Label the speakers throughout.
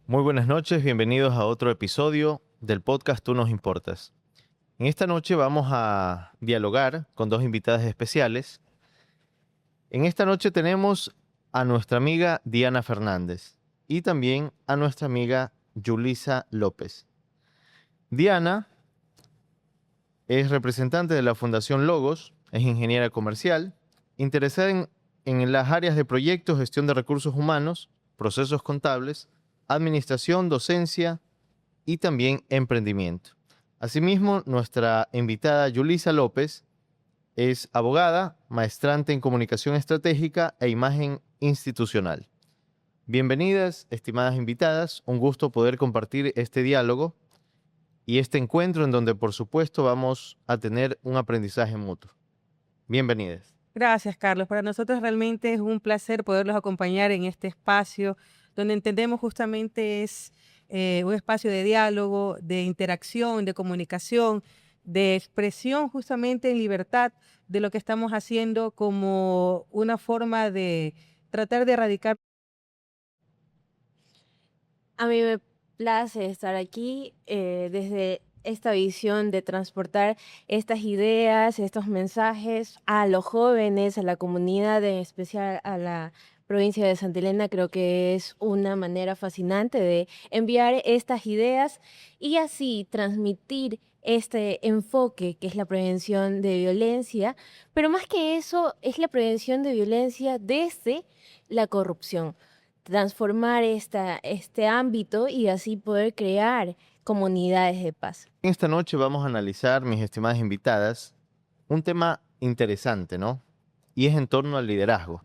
Speaker 1: Muy buenas noches, bienvenidos a otro episodio del podcast Tú nos importas. En esta noche vamos a dialogar con dos invitadas especiales. En esta noche tenemos a nuestra amiga Diana Fernández y también a nuestra amiga Yulisa López. Diana es representante de la Fundación Logos, es ingeniera comercial, interesada en las áreas de proyectos, gestión de recursos humanos, procesos contables, administración, docencia y también emprendimiento. Asimismo, nuestra invitada Yulisa López es abogada, maestrante en comunicación estratégica e imagen institucional. Bienvenidas, estimadas invitadas, un gusto poder compartir este diálogo y este encuentro en donde, por supuesto, vamos a tener un aprendizaje mutuo. Bienvenidas.
Speaker 2: Gracias, Carlos. Para nosotros realmente es un placer poderlos acompañar en este espacio donde entendemos justamente es un espacio de diálogo, de interacción, de comunicación, de expresión justamente en libertad de lo que estamos haciendo como una forma de tratar de erradicar.
Speaker 3: A mí me place estar aquí desde esta visión de transportar estas ideas, estos mensajes a los jóvenes, a la comunidad, en especial a la provincia de Santa Elena. Creo que es una manera fascinante de enviar estas ideas y así transmitir este enfoque que es la prevención de violencia, pero más que eso es la prevención de violencia desde la corrupción, transformar este ámbito y así poder crear comunidades de paz.
Speaker 1: En esta noche vamos a analizar, mis estimadas invitadas, un tema interesante, ¿no? Y es en torno al liderazgo.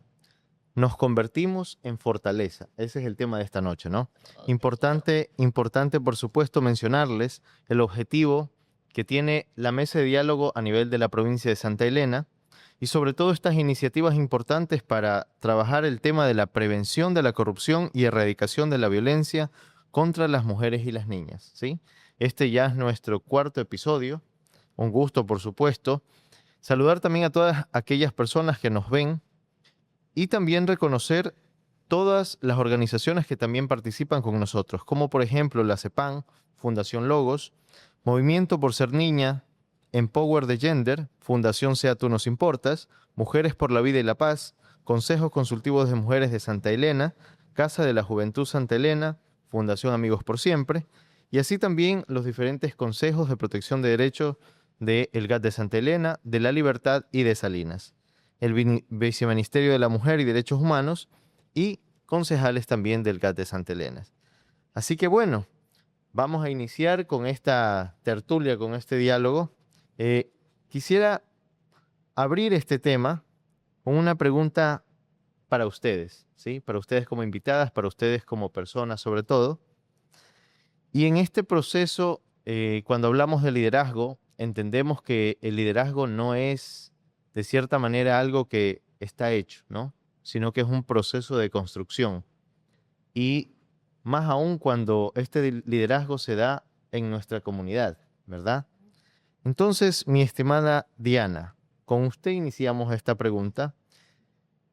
Speaker 1: Nos convertimos en fortaleza. Ese es el tema de esta noche, ¿no? Importante, por supuesto, mencionarles el objetivo que tiene la mesa de diálogo a nivel de la provincia de Santa Elena y sobre todo estas iniciativas importantes para trabajar el tema de la prevención de la corrupción y erradicación de la violencia contra las mujeres y las niñas, ¿sí? Este ya es nuestro cuarto episodio. Un gusto, por supuesto. Saludar también a todas aquellas personas que nos ven y también reconocer todas las organizaciones que también participan con nosotros, como por ejemplo la CEPAN, Fundación Logos, Movimiento por Ser Niña, Empower the Gender, Fundación Sea Tú Nos Importas, Mujeres por la Vida y la Paz, Consejos Consultivos de Mujeres de Santa Elena, Casa de la Juventud Santa Elena, Fundación Amigos por Siempre, y así también los diferentes consejos de protección de derechos de El GAT de Santa Elena, de La Libertad y de Salinas, el Viceministerio de la Mujer y Derechos Humanos y concejales también del GAT de Santa Elena. Así que bueno, vamos a iniciar con esta tertulia, con este diálogo. Quisiera abrir este tema con una pregunta para ustedes, ¿sí? Para ustedes como invitadas, para ustedes como personas sobre todo. Y en este proceso, cuando hablamos de liderazgo, entendemos que el liderazgo no es, de cierta manera, algo que está hecho, ¿no? Sino que es un proceso de construcción. Y más aún cuando este liderazgo se da en nuestra comunidad, ¿verdad? Entonces, mi estimada Diana, con usted iniciamos esta pregunta,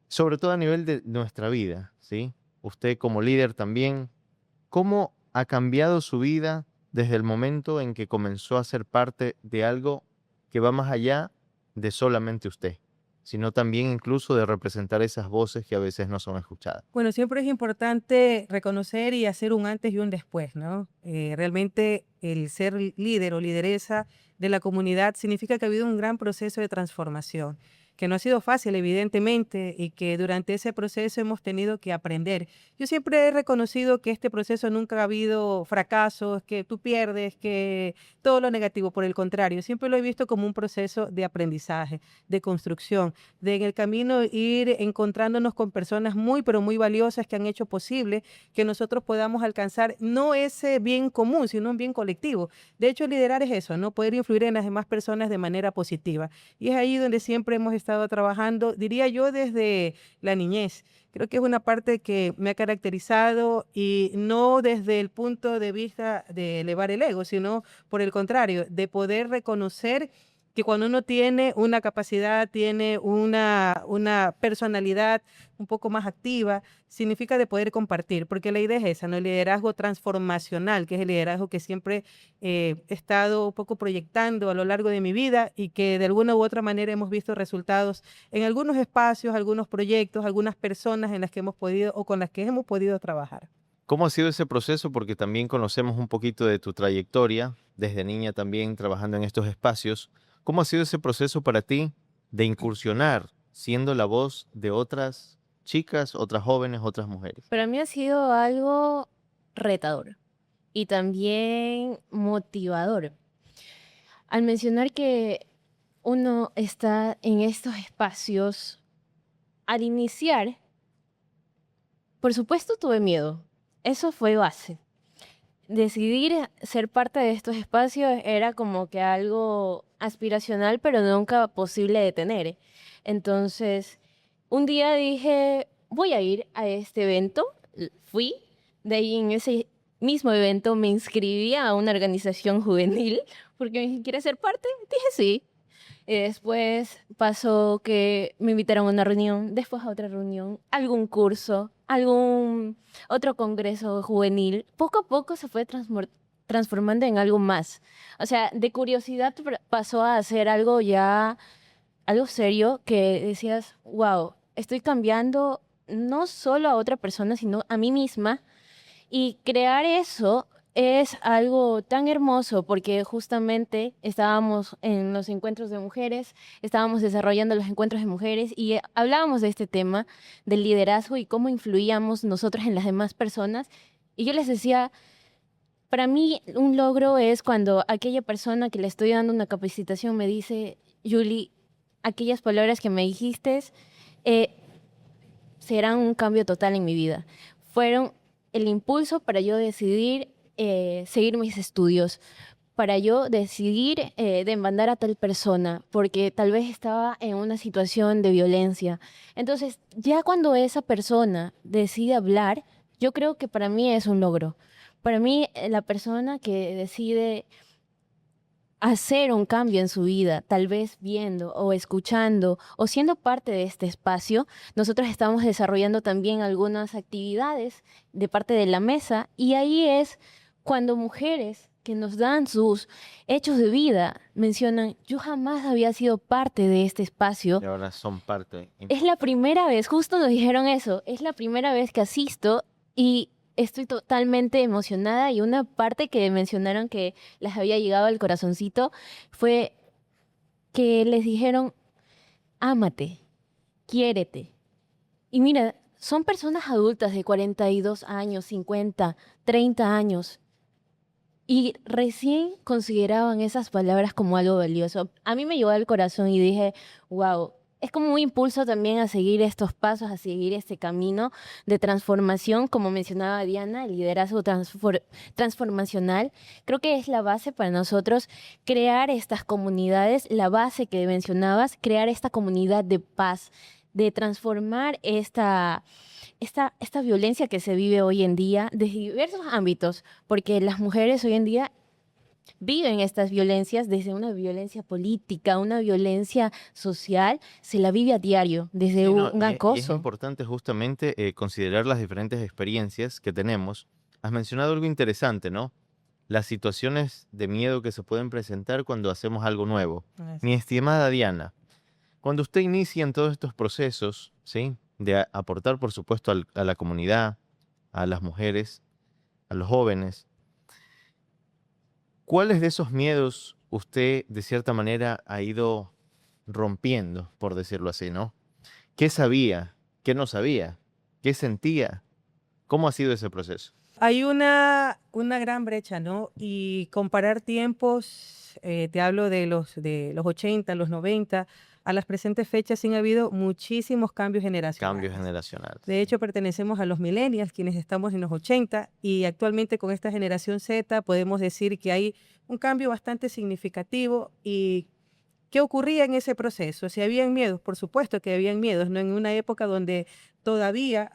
Speaker 1: sobre todo a nivel de nuestra vida, ¿sí? Usted como líder también, ¿cómo ha cambiado su vida desde el momento en que comenzó a ser parte de algo que va más allá de solamente usted, sino también incluso de representar esas voces que a veces no son escuchadas?
Speaker 2: Bueno, siempre es importante reconocer y hacer un antes y un después, ¿no? Realmente el ser líder o lideresa de la comunidad significa que ha habido un gran proceso de transformación, que no ha sido fácil, evidentemente, y que durante ese proceso hemos tenido que aprender. Yo siempre he reconocido que este proceso nunca ha habido fracasos, que tú pierdes, que todo lo negativo, por el contrario, siempre lo he visto como un proceso de aprendizaje, de construcción, de en el camino ir encontrándonos con personas muy, pero muy valiosas que han hecho posible que nosotros podamos alcanzar no ese bien común, sino un bien colectivo. De hecho, liderar es eso, ¿no? Poder influir en las demás personas de manera positiva. Y es ahí donde siempre hemos estado trabajando, diría yo, desde la niñez. Creo que es una parte que me ha caracterizado y no desde el punto de vista de elevar el ego, sino por el contrario, de poder reconocer que cuando uno tiene una capacidad, tiene una personalidad un poco más activa, significa de poder compartir, porque la idea es esa, ¿no? El liderazgo transformacional, que es el liderazgo que siempre he estado un poco proyectando a lo largo de mi vida y que de alguna u otra manera hemos visto resultados en algunos espacios, algunos proyectos, algunas personas en las que hemos podido o con las que hemos podido trabajar.
Speaker 1: ¿Cómo ha sido ese proceso? Porque también conocemos un poquito de tu trayectoria, desde niña también trabajando en estos espacios. ¿Cómo ha sido ese proceso para ti de incursionar siendo la voz de otras chicas, otras jóvenes, otras mujeres?
Speaker 3: Para mí ha sido algo retador y también motivador. Al mencionar que uno está en estos espacios, al iniciar, por supuesto tuve miedo. Eso fue base. Decidir ser parte de estos espacios era como que algo aspiracional, pero nunca posible de tener. Entonces, un día dije, voy a ir a este evento. Fui, de ahí en ese mismo evento me inscribí a una organización juvenil, porque me dije, ¿quieres ser parte? Dije sí. Y después pasó que me invitaron a una reunión, después a otra reunión, algún curso, algún otro congreso juvenil. Poco a poco se fue transformando en algo más. O sea, de curiosidad pasó a ser algo ya, algo serio que decías, wow, estoy cambiando no solo a otra persona, sino a mí misma. Y crear eso es algo tan hermoso porque justamente estábamos en los encuentros de mujeres, estábamos desarrollando los encuentros de mujeres y hablábamos de este tema del liderazgo y cómo influíamos nosotros en las demás personas. Y yo les decía, para mí un logro es cuando aquella persona que le estoy dando una capacitación me dice, Julie, aquellas palabras que me dijiste eh, serán un cambio total en mi vida. Fueron el impulso para yo decidir seguir mis estudios, para yo decidir demandar a tal persona, porque tal vez estaba en una situación de violencia. Entonces, ya cuando esa persona decide hablar, yo creo que para mí es un logro. Para mí, la persona que decide hacer un cambio en su vida, tal vez viendo o escuchando o siendo parte de este espacio, nosotros estamos desarrollando también algunas actividades de parte de la mesa y ahí es cuando mujeres que nos dan sus hechos de vida mencionan, yo jamás había sido parte de este espacio.
Speaker 1: Y ahora son parte.
Speaker 3: Es la primera vez, justo nos dijeron eso, es la primera vez que asisto y estoy totalmente emocionada y una parte que mencionaron que les había llegado al corazoncito fue que les dijeron, ámate, quiérete. Y mira, son personas adultas de 42 años, 50, 30 años y recién consideraban esas palabras como algo valioso. A mí me llegó al corazón y dije, wow, es como un impulso también a seguir estos pasos, a seguir este camino de transformación, como mencionaba Diana, el liderazgo transformacional. Creo que es la base para nosotros crear estas comunidades, la base que mencionabas, crear esta comunidad de paz, de transformar esta violencia que se vive hoy en día desde diversos ámbitos, porque las mujeres hoy en día viven estas violencias desde una violencia política, una violencia social, se la vive a diario, desde
Speaker 1: Sí, no,
Speaker 3: un
Speaker 1: y es
Speaker 3: acoso.
Speaker 1: importante justamente considerar las diferentes experiencias que tenemos. Has mencionado algo interesante, ¿no? Las situaciones de miedo que se pueden presentar cuando hacemos algo nuevo. Mi estimada Diana, cuando usted inicia en todos estos procesos, ¿sí? De aportar, por supuesto, a la comunidad, a las mujeres, a los jóvenes, ¿cuáles de esos miedos usted, de cierta manera, ha ido rompiendo, por decirlo así, ¿no? ¿Qué sabía? ¿Qué no sabía? ¿Qué sentía? ¿Cómo ha sido ese proceso?
Speaker 2: Hay una gran brecha, ¿no? Y comparar tiempos, te hablo de los 80, los 90, a las presentes fechas, sí ha habido muchísimos cambios
Speaker 1: Cambios
Speaker 2: generacionales.
Speaker 1: generacionales.
Speaker 2: De hecho, pertenecemos a los millennials, quienes estamos en los 80, y actualmente con esta generación Z podemos decir que hay un cambio bastante significativo. ¿Y qué ocurría en ese proceso? Si habían miedos, por supuesto que habían miedos, ¿no? En una época donde todavía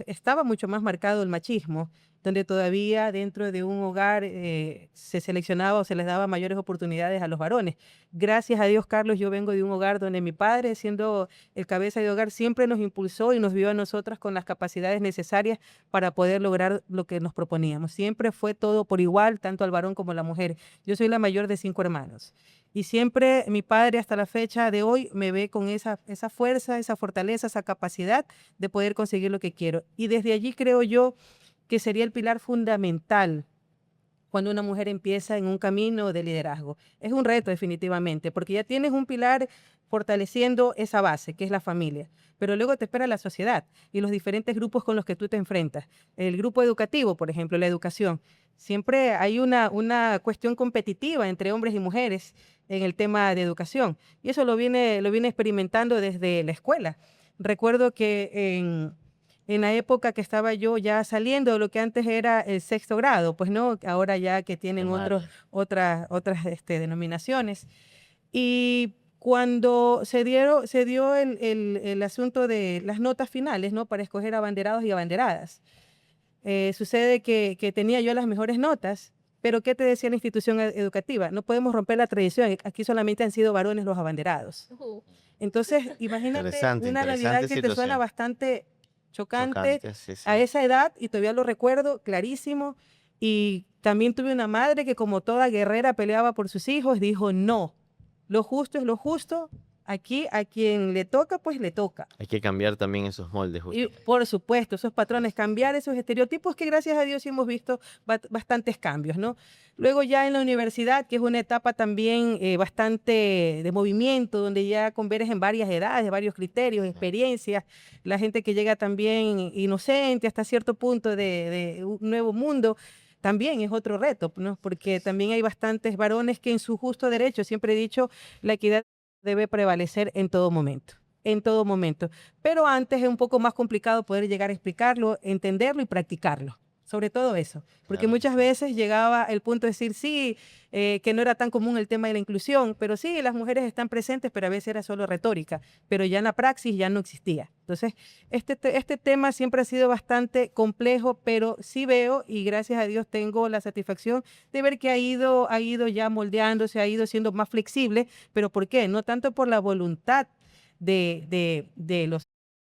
Speaker 2: estaba mucho más marcado el machismo donde todavía dentro de un hogar se seleccionaba o se les daba mayores oportunidades a los varones. Gracias a Dios, Carlos, yo vengo de un hogar donde mi padre, siendo el cabeza de hogar, siempre nos impulsó y nos vio a nosotras con las capacidades necesarias para poder lograr lo que nos proponíamos. Siempre fue todo por igual, tanto al varón como a la mujer. Yo soy la mayor de 5 hermanos. Y siempre mi padre hasta la fecha de hoy me ve con esa fuerza, esa fortaleza, esa capacidad de poder conseguir lo que quiero. Y desde allí creo yo que sería el pilar fundamental cuando una mujer empieza en un camino de liderazgo. Es un reto definitivamente, porque ya tienes un pilar fortaleciendo esa base, que es la familia, pero luego te espera la sociedad y los diferentes grupos con los que tú te enfrentas. El grupo educativo, por ejemplo, la educación. Siempre hay una cuestión competitiva entre hombres y mujeres en el tema de educación, y eso lo viene experimentando desde la escuela. Recuerdo que en la época que estaba yo ya saliendo de lo que antes era el 6º grado, pues no, ahora ya que tienen
Speaker 1: Primaria.
Speaker 2: otras denominaciones. Y cuando se dio el asunto de las notas finales, ¿no? Para escoger abanderados y abanderadas. Sucede que tenía yo las mejores notas, pero ¿qué te decía la institución educativa? No podemos romper la tradición, aquí solamente han sido varones los abanderados. Entonces, imagínate
Speaker 1: Interesante,
Speaker 2: una realidad
Speaker 1: interesante
Speaker 2: que te suena
Speaker 1: situación.
Speaker 2: bastante chocante
Speaker 1: Chocante, sí,
Speaker 2: a
Speaker 1: sí.
Speaker 2: esa edad, y todavía lo recuerdo clarísimo. Y también tuve una madre que, como toda guerrera, peleaba por sus hijos, dijo: no, lo justo es lo justo, aquí a quien le toca, pues le toca.
Speaker 1: Hay que cambiar también esos moldes,
Speaker 2: Y
Speaker 1: justamente.
Speaker 2: por supuesto, esos
Speaker 1: Sí,
Speaker 2: patrones,
Speaker 1: sí.
Speaker 2: cambiar esos estereotipos que gracias a Dios sí hemos visto bastantes cambios, ¿no? Luego ya en la universidad, que es una etapa también bastante de movimiento, donde ya converges en varias edades, varios criterios, experiencias, la gente que llega también inocente hasta cierto punto de un nuevo mundo, también es otro reto, ¿no? Porque también hay bastantes varones que en su justo derecho, siempre he dicho, la equidad debe prevalecer en todo momento. Pero antes es un poco más complicado poder llegar a explicarlo, entenderlo y practicarlo. Sobre todo eso, porque
Speaker 1: Claro que
Speaker 2: muchas
Speaker 1: sí.
Speaker 2: veces llegaba el punto de decir sí, que no era tan común el tema de la inclusión, pero sí, las mujeres están presentes, pero a veces era solo retórica, pero ya en la praxis ya no existía. Entonces, este tema siempre ha sido bastante complejo, pero sí veo, y gracias a Dios tengo la satisfacción de ver que ha ido ya moldeándose, ha ido siendo más flexible. ¿Pero por qué? No tanto por la voluntad de los,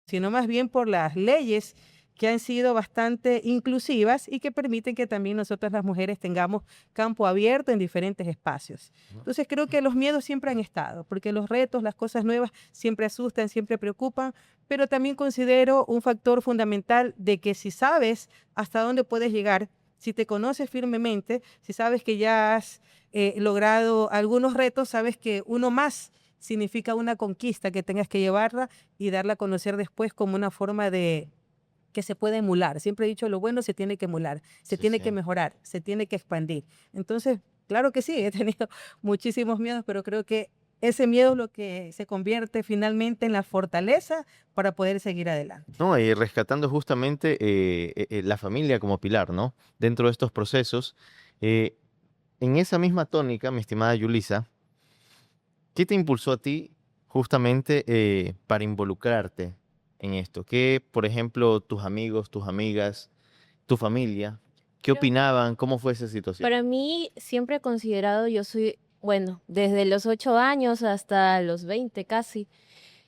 Speaker 2: sino más bien por las leyes que han sido bastante inclusivas y que permiten que también nosotras las mujeres tengamos campo abierto en diferentes espacios. Entonces creo que los miedos siempre han estado, porque los retos, las cosas nuevas siempre asustan, siempre preocupan, pero también considero un factor fundamental de que si sabes hasta dónde puedes llegar, si te conoces firmemente, si sabes que ya has logrado algunos retos, sabes que uno más significa una conquista que tengas que llevarla y darla a conocer después como una forma de que se puede emular. Siempre he dicho, lo bueno se tiene que emular, se
Speaker 1: Sí,
Speaker 2: tiene que
Speaker 1: sí.
Speaker 2: mejorar, se tiene que expandir. Entonces, claro que sí, he tenido muchísimos miedos, pero creo que ese miedo es lo que se convierte finalmente en la fortaleza para poder seguir adelante.
Speaker 1: No, y rescatando justamente la familia como pilar, ¿no? Dentro de estos procesos. eh, en esa misma tónica, mi estimada Yulisa, ¿qué te impulsó a ti justamente para involucrarte en esto? ¿Qué, por ejemplo, tus amigos, tus amigas, tu familia, qué
Speaker 3: Creo
Speaker 1: opinaban? ¿Cómo fue esa situación?
Speaker 3: Para mí, siempre he considerado, yo soy, bueno, desde los 8 años hasta los 20 casi,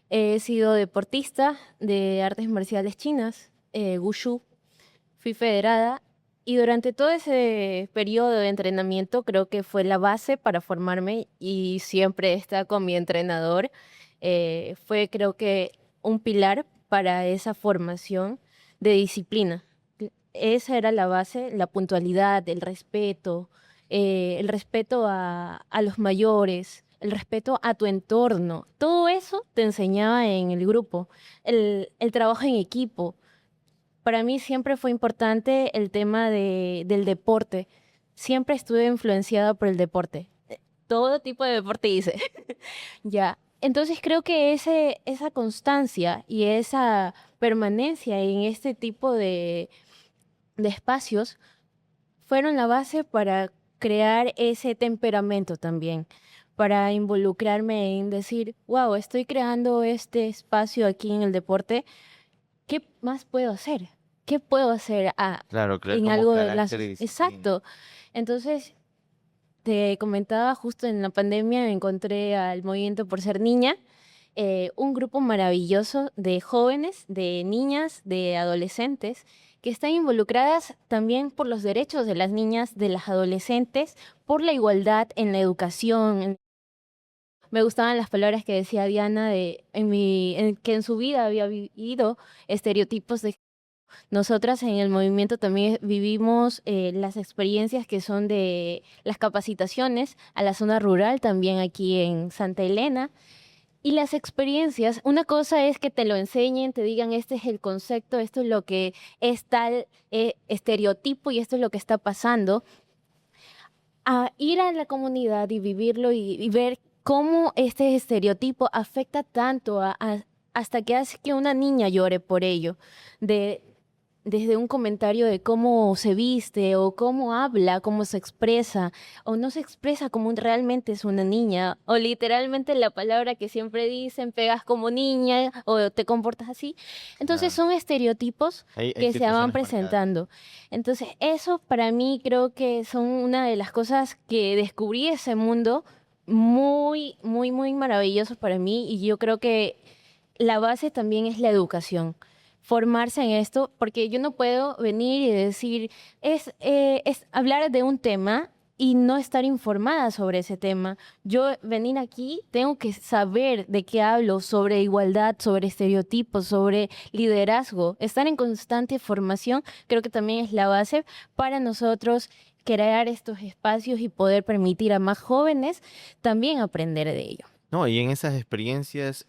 Speaker 3: he sido deportista de artes marciales chinas, Wushu, fui federada y durante todo ese periodo de entrenamiento creo que fue la base para formarme y siempre está con mi entrenador. Fue creo que un pilar para esa formación de disciplina. Esa era la base, la puntualidad, el respeto a los mayores, el respeto a tu entorno. Todo eso te enseñaba en el grupo, el trabajo en equipo. Para mí siempre fue importante el tema del deporte. Siempre estuve influenciada por el deporte. Todo tipo de deporte hice. Ya. Entonces creo que esa constancia y esa permanencia en este tipo de espacios fueron la base para crear ese temperamento también, para involucrarme en decir, wow, estoy creando este espacio aquí en el deporte, ¿qué más puedo hacer? ¿qué puedo hacer
Speaker 1: Claro, crear
Speaker 3: en
Speaker 1: como
Speaker 3: algo de las...
Speaker 1: carácter y disciplina.
Speaker 3: Exacto. Entonces, te comentaba, justo en la pandemia me encontré al Movimiento por Ser Niña, un grupo maravilloso de jóvenes, de niñas, de adolescentes, que están involucradas también por los derechos de las niñas, de las adolescentes, por la igualdad en la educación. Me gustaban las palabras que decía Diana que en su vida había vivido estereotipos de... Nosotras en el movimiento también vivimos las experiencias que son de las capacitaciones a la zona rural, también aquí en Santa Elena. Y las experiencias, una cosa es que te lo enseñen, te digan este es el concepto, esto es lo que es tal estereotipo y esto es lo que está pasando, a ir a la comunidad y vivirlo y ver cómo este estereotipo afecta tanto hasta que hace que una niña llore por ello. Desde un comentario de cómo se viste o cómo habla, cómo se expresa, o no se expresa como realmente es una niña, o literalmente la palabra que siempre dicen, pegas como niña o te comportas así. Entonces
Speaker 1: Claro.
Speaker 3: son estereotipos
Speaker 1: Hay
Speaker 3: que se van
Speaker 1: situaciones marcadas.
Speaker 3: presentando. Entonces eso para mí creo que son una de las cosas que descubrí ese mundo muy, muy, muy maravilloso para mí, y yo creo que la base también es la educación, formarse en esto, porque yo no puedo venir y decir, es hablar de un tema y no estar informada sobre ese tema. Yo venir aquí tengo que saber de qué hablo, sobre igualdad, sobre estereotipos, sobre liderazgo. Estar en constante formación creo que también es la base para nosotros crear estos espacios y poder permitir a más jóvenes también aprender de ello.
Speaker 1: No, y en esas experiencias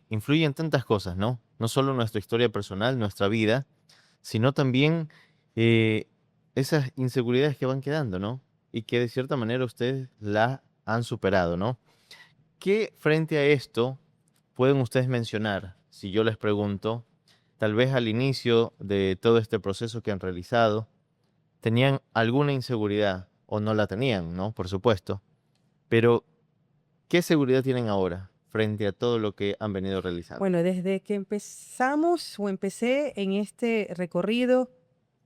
Speaker 1: influyen tantas cosas, ¿no? No solo nuestra historia personal, nuestra vida, sino también eh, esas inseguridades que van quedando, ¿no? Y que de cierta manera ustedes la han superado, ¿no? ¿Qué frente a esto pueden ustedes mencionar, si yo les pregunto, tal vez al inicio de todo este proceso que han realizado, tenían alguna inseguridad o no la tenían, ¿no? Por supuesto, pero ¿qué seguridad tienen ahora frente a todo lo que han venido realizando?
Speaker 2: Bueno, desde que empezamos o empecé en este recorrido,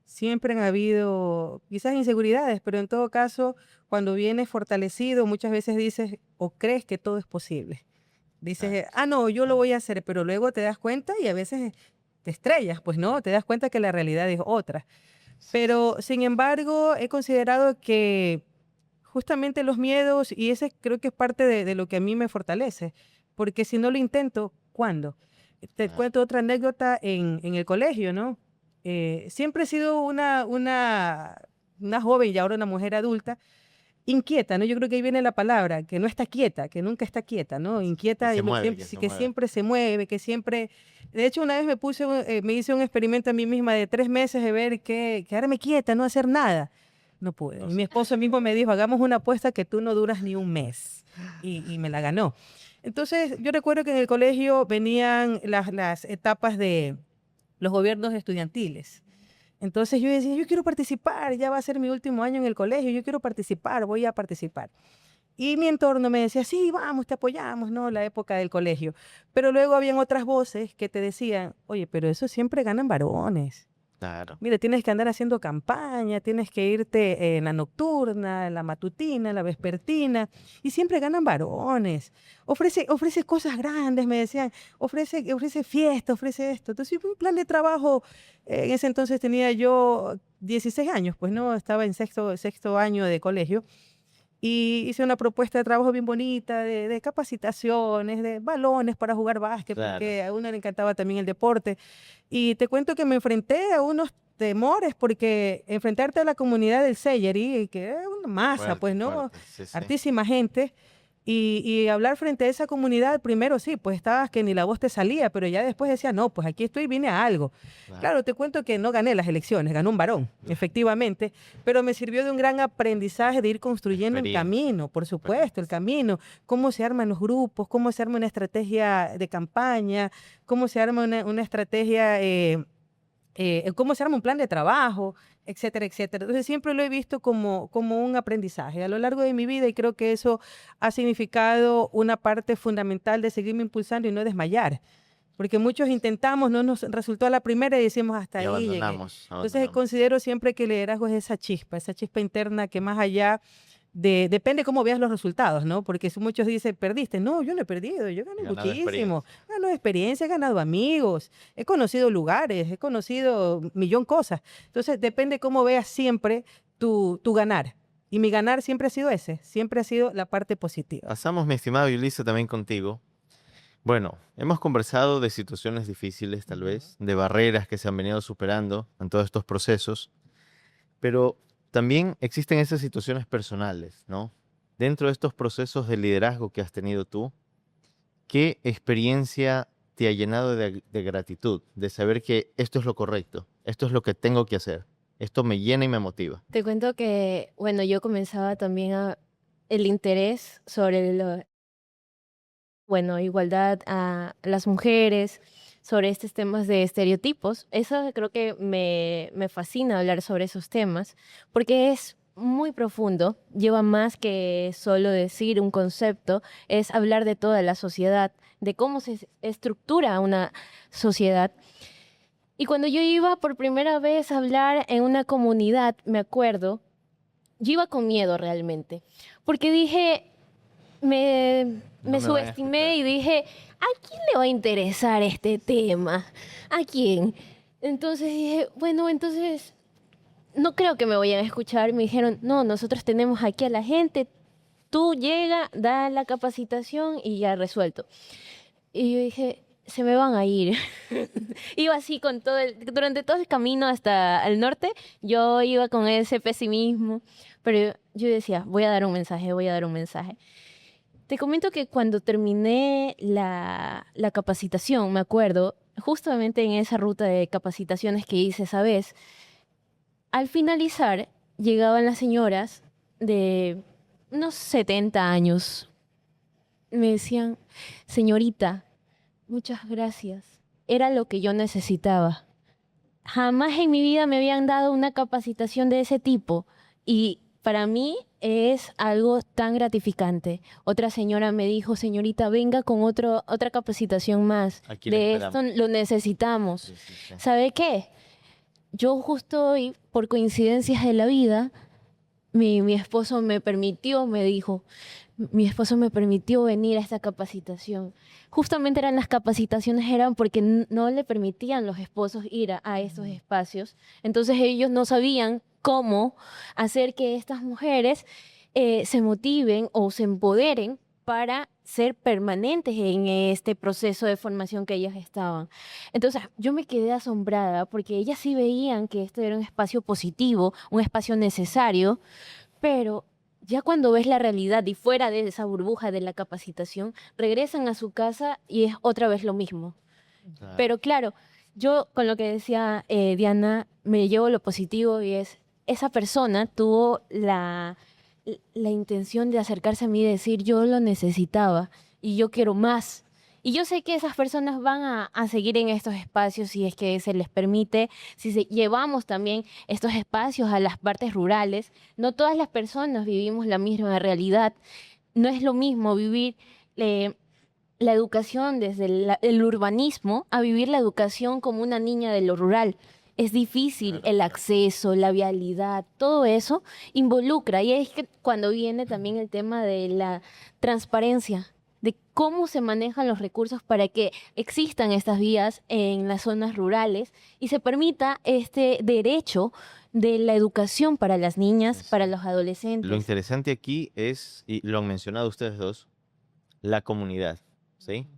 Speaker 2: siempre han habido quizás inseguridades, pero en todo caso, cuando vienes fortalecido, muchas veces dices o crees que todo es posible.
Speaker 1: Claro.
Speaker 2: Dices, ah, no, yo lo voy a hacer, pero luego te das cuenta y a veces te estrellas, pues no, te das cuenta que la realidad es otra. Pero sin embargo, he considerado que justamente los miedos, y ese creo que es parte de lo que a mí me fortalece, porque si no lo intento, ¿cuándo? Te
Speaker 1: Claro.
Speaker 2: cuento otra anécdota en el colegio, ¿no? Siempre he sido una joven y ahora una mujer adulta, inquieta, ¿no? Yo creo que ahí viene la palabra, que no está quieta, que nunca está quieta, ¿no?
Speaker 1: Que
Speaker 2: Inquieta,
Speaker 1: se
Speaker 2: y
Speaker 1: mueve,
Speaker 2: siempre,
Speaker 1: que
Speaker 2: sí,
Speaker 1: se
Speaker 2: que
Speaker 1: mueve.
Speaker 2: siempre se mueve, que siempre... De hecho, una vez me hice un experimento a mí misma de 3 meses de ver quedarme quieta, no hacer nada. No pude.
Speaker 1: No
Speaker 2: Y
Speaker 1: sé.
Speaker 2: mi esposo mismo me dijo, hagamos una apuesta que tú no duras ni un mes. Y me la ganó. Entonces, yo recuerdo que en el colegio venían las etapas de los gobiernos estudiantiles. Entonces yo decía, yo quiero participar, ya va a ser mi último año en el colegio, yo quiero participar, voy a participar. Y mi entorno me decía, sí, vamos, te apoyamos, ¿no? La época del colegio. Pero luego habían otras voces que te decían, oye, pero eso siempre ganan varones.
Speaker 1: Claro.
Speaker 2: Mira, tienes que andar haciendo campaña, tienes que irte en la nocturna, en la matutina, en la vespertina, y siempre ganan varones. Ofrece cosas grandes, me decían, ofrece fiesta, ofrece esto. Entonces, un plan de trabajo, en ese entonces tenía yo 16 años, pues no, estaba en sexto año de colegio. Y hice una propuesta de trabajo bien bonita, de capacitaciones, de balones para jugar básquet,
Speaker 1: Claro.
Speaker 2: porque a uno le encantaba también el deporte. Y te cuento que me enfrenté a unos temores, porque enfrentarte a la comunidad del Sellery, que es una masa, pues,
Speaker 1: Fuerte,
Speaker 2: ¿no?
Speaker 1: fuerte. Sí, sí.
Speaker 2: Hartísima gente. Y hablar frente a esa comunidad, primero sí, pues estabas que ni la voz te salía, pero ya después decía, no, pues aquí estoy, vine a algo.
Speaker 1: Claro.
Speaker 2: Claro, te cuento que no gané las elecciones, ganó un varón, efectivamente, pero me sirvió de un gran aprendizaje de ir construyendo el
Speaker 1: Experiencia.
Speaker 2: camino, por supuesto, el camino, cómo se arman los grupos, cómo se arma una estrategia de campaña, cómo se arma una estrategia, cómo se arma un plan de trabajo, etcétera, etcétera. Entonces siempre lo he visto como un aprendizaje a lo largo de mi vida, y creo que eso ha significado una parte fundamental de seguirme impulsando y no desmayar. porque muchos intentamos, no nos resultó a la primera y decimos hasta
Speaker 1: Y
Speaker 2: ahí llegué.
Speaker 1: abandonamos,
Speaker 2: Entonces
Speaker 1: abandonamos.
Speaker 2: considero siempre que el liderazgo es esa chispa interna que más allá depende cómo veas los resultados, ¿no? Porque si muchos dicen, perdiste. No, yo no he perdido, yo gané
Speaker 1: Ganado
Speaker 2: muchísimo.
Speaker 1: experiencia.
Speaker 2: Gano experiencia, he ganado amigos, he conocido lugares, he conocido millón cosas. Entonces depende cómo veas siempre tu ganar. Y mi ganar siempre ha sido ese, siempre ha sido la parte positiva.
Speaker 1: Pasamos, mi estimada Yulisa, también contigo. Bueno, hemos conversado de situaciones difíciles, tal vez, de barreras que se han venido superando en todos estos procesos, pero también existen esas situaciones personales, ¿no? Dentro de estos procesos de liderazgo que has tenido tú, ¿qué experiencia te ha llenado de gratitud, de saber que esto es lo correcto, esto es lo que tengo que hacer, esto me llena y me motiva?
Speaker 3: Te cuento que, bueno, yo comenzaba también el interés sobre igualdad a las mujeres, sobre estos temas de estereotipos. Eso creo que me fascina hablar sobre esos temas, porque es muy profundo, lleva más que solo decir un concepto, es hablar de toda la sociedad, de cómo se estructura una sociedad. Y cuando yo iba por primera vez a hablar en una comunidad, me acuerdo, yo iba con miedo realmente, porque dije, me,
Speaker 1: No
Speaker 3: me
Speaker 1: me van a
Speaker 3: subestimé
Speaker 1: escuchar.
Speaker 3: y dije, ¿a quién le va a interesar este tema? ¿A quién? Entonces dije, bueno, entonces no creo que me vayan a escuchar. Me dijeron, no, nosotros tenemos aquí a la gente, tú llega, da la capacitación y ya resuelto. Y yo dije, se me van a ir. Iba así durante todo el camino hasta el norte, yo iba con ese pesimismo, pero yo decía, voy a dar un mensaje, voy a dar un mensaje. Te comento que cuando terminé la capacitación, me acuerdo, justamente en esa ruta de capacitaciones que hice esa vez, al finalizar llegaban las señoras de unos 70 años. Me decían, señorita, muchas gracias. Era lo que yo necesitaba. Jamás en mi vida me habían dado una capacitación de ese tipo y para mí es algo tan gratificante. Otra señora me dijo, señorita, venga con otra capacitación más.
Speaker 1: Aquí la
Speaker 3: De esto
Speaker 1: esperamos.
Speaker 3: lo necesitamos.
Speaker 1: Sí, sí, sí.
Speaker 3: ¿Sabe qué? Yo justo hoy, por coincidencias de la vida, mi esposo me permitió, me dijo, mi esposo me permitió venir a esta capacitación. Justamente las capacitaciones eran porque no le permitían los esposos ir a estos espacios. Entonces ellos no sabían cómo hacer que estas mujeres se motiven o se empoderen para ser permanentes en este proceso de formación que ellas estaban. Entonces yo me quedé asombrada porque ellas sí veían que esto era un espacio positivo, un espacio necesario, pero ya cuando ves la realidad y fuera de esa burbuja de la capacitación, regresan a su casa y es otra vez lo mismo.
Speaker 1: Claro.
Speaker 3: Pero claro, yo con lo que decía Diana, me llevo lo positivo y es, esa persona tuvo la intención de acercarse a mí y decir, yo lo necesitaba y yo quiero más. Y yo sé que esas personas van a seguir en estos espacios si es que se les permite, si llevamos también estos espacios a las partes rurales. No todas las personas vivimos la misma realidad. No es lo mismo vivir la educación desde el urbanismo a vivir la educación como una niña de lo rural. Es difícil
Speaker 1: Claro.
Speaker 3: el acceso, la vialidad, todo eso involucra. Y es que cuando viene también el tema de la transparencia, de cómo se manejan los recursos para que existan estas vías en las zonas rurales y se permita este derecho de la educación para las niñas,
Speaker 1: Sí.
Speaker 3: para los
Speaker 1: Lo
Speaker 3: adolescentes.
Speaker 1: interesante aquí es, y lo han mencionado ustedes dos, la comunidad, ¿sí?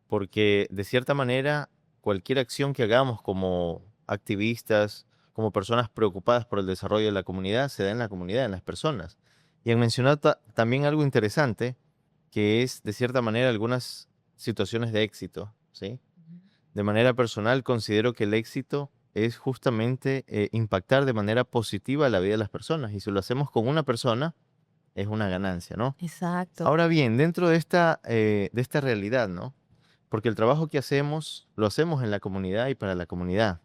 Speaker 1: Porque de cierta manera, cualquier acción que hagamos como activistas, como personas preocupadas por el desarrollo de la comunidad, se da en la comunidad, en las personas. Y han mencionado también algo interesante, que es, de cierta manera, algunas situaciones de éxito, ¿sí? De manera personal, considero que el éxito es justamente impactar de manera positiva la vida de las personas. Y si lo hacemos con una persona, es una ganancia, ¿no?
Speaker 2: Exacto.
Speaker 1: Ahora bien, dentro de esta realidad, ¿no? Porque el trabajo que hacemos, lo hacemos en la comunidad y para la comunidad.